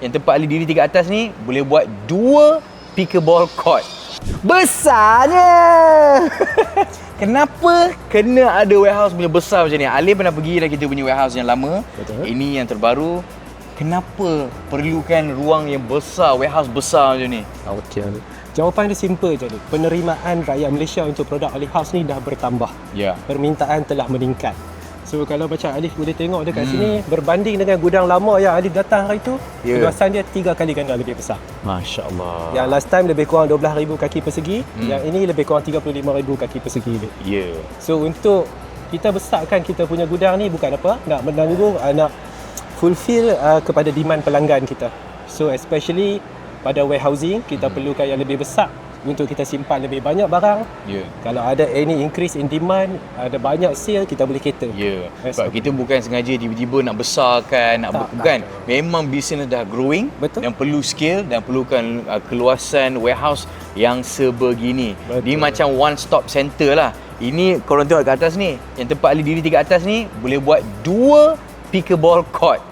yang tempat Ali diri tingkat atas ni boleh buat 2 pickleball court. Besarnya! Kenapa kena ada warehouse punya besar macam ni? Ali pernah pergi dah kita punya warehouse yang lama. Betul. Ini yang terbaru. Kenapa perlukan ruang yang besar, warehouse besar macam ni? Okey. Jawapan dia simple je ni. Penerimaan rakyat Malaysia untuk produk Alif House ni dah bertambah. Ya. Permintaan telah meningkat. So kalau macam Alif boleh tengok dekat sini, berbanding dengan gudang lama yang Alif datang hari tu, luasan dia 3 kali ganda lebih besar. Masya Allah. Yang last time lebih kurang 12,000 kaki persegi, yang ini lebih kurang 35,000 kaki persegi. Ya. So untuk kita besarkan kita punya gudang ni bukan apa, nak menanggung, nak fulfill kepada demand pelanggan kita. So especially pada warehousing, kita perlukan yang lebih besar untuk kita simpan lebih banyak barang. Ya. Kalau ada any increase in demand, ada banyak sale, kita boleh cater. Ya. Sebab kita bukan sengaja tiba-tiba nak besarkan, bukan. Memang bisnes dah growing. Betul. Dan perlu scale dan perlukan keluasan warehouse yang sebegini. Betul. Dia macam one stop center lah. Ini korang tengok kat atas ni, yang tempat Ali diri tingkat atas ni boleh buat 2 pickleball court.